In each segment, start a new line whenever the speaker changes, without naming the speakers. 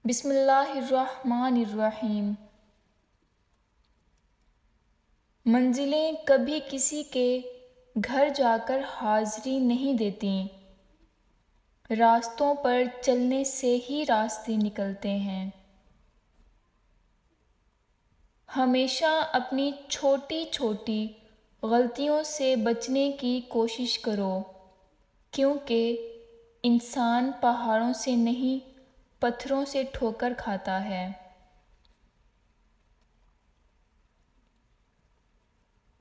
بسم اللہ الرحمن الرحیم۔ منزلیں کبھی کسی کے گھر جا کر حاضری نہیں دیتیں، راستوں پر چلنے سے ہی راستے نکلتے ہیں۔ ہمیشہ اپنی چھوٹی چھوٹی غلطیوں سے بچنے کی کوشش کرو، کیونکہ انسان پہاڑوں سے نہیں پتھروں سے ٹھوکر کھاتا ہے۔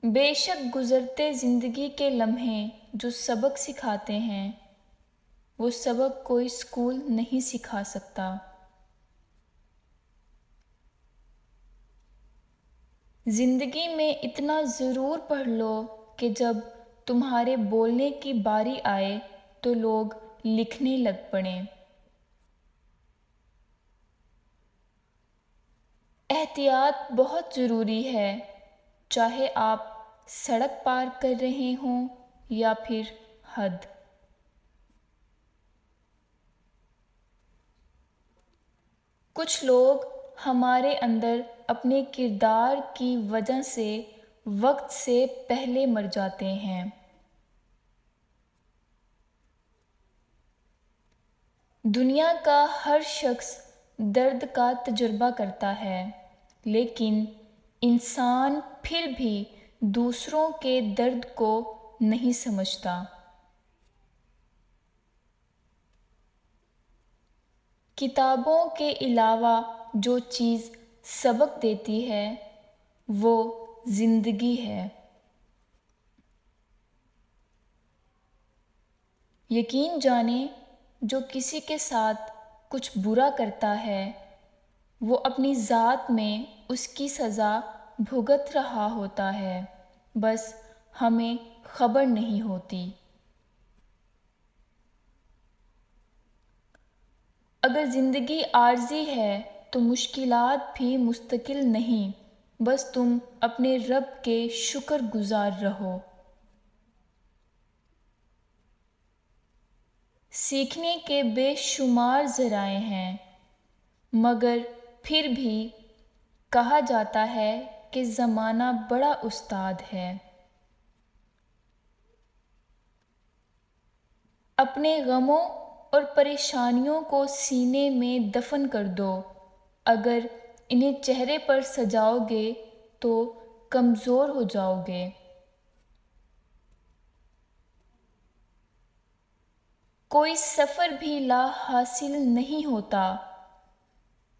بے شک گزرتے زندگی کے لمحے جو سبق سکھاتے ہیں، وہ سبق کوئی اسکول نہیں سکھا سکتا۔ زندگی میں اتنا ضرور پڑھ لو کہ جب تمہارے بولنے کی باری آئے تو لوگ لکھنے لگ پڑیں۔ احتیاط بہت ضروری ہے، چاہے آپ سڑک پار کر رہے ہوں یا پھر حد۔ کچھ لوگ ہمارے اندر اپنے کردار کی وجہ سے وقت سے پہلے مر جاتے ہیں۔ دنیا کا ہر شخص درد کا تجربہ کرتا ہے، لیکن انسان پھر بھی دوسروں کے درد کو نہیں سمجھتا۔ کتابوں کے علاوہ جو چیز سبق دیتی ہے وہ زندگی ہے۔ یقین جانیں، جو کسی کے ساتھ کچھ برا کرتا ہے وہ اپنی ذات میں اس کی سزا بھگت رہا ہوتا ہے، بس ہمیں خبر نہیں ہوتی۔ اگر زندگی عارضی ہے تو مشکلات بھی مستقل نہیں، بس تم اپنے رب کے شکر گزار رہو۔ سیکھنے کے بے شمار ذرائع ہیں، مگر پھر بھی کہا جاتا ہے کہ زمانہ بڑا استاد ہے۔ اپنے غموں اور پریشانیوں کو سینے میں دفن کر دو، اگر انہیں چہرے پر سجاؤ گے تو کمزور ہو جاؤ گے۔ کوئی سفر بھی لا حاصل نہیں ہوتا،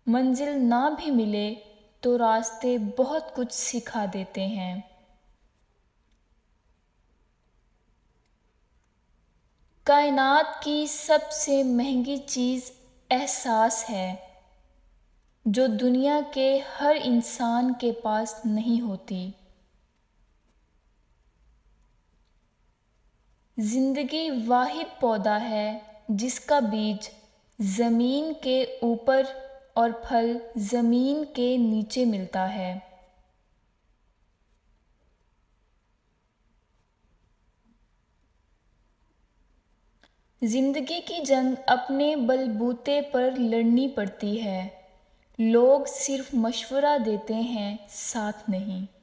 منزل نہ بھی ملے تو راستے بہت کچھ سکھا دیتے ہیں۔ کائنات کی سب سے مہنگی چیز احساس ہے، جو دنیا کے ہر انسان کے پاس نہیں ہوتی۔ زندگی واحد پودا ہے جس کا بیج زمین کے اوپر اور پھل زمین کے نیچے ملتا ہے۔ زندگی کی جنگ اپنے بل بوتے پر لڑنی پڑتی ہے، لوگ صرف مشورہ دیتے ہیں، ساتھ نہیں۔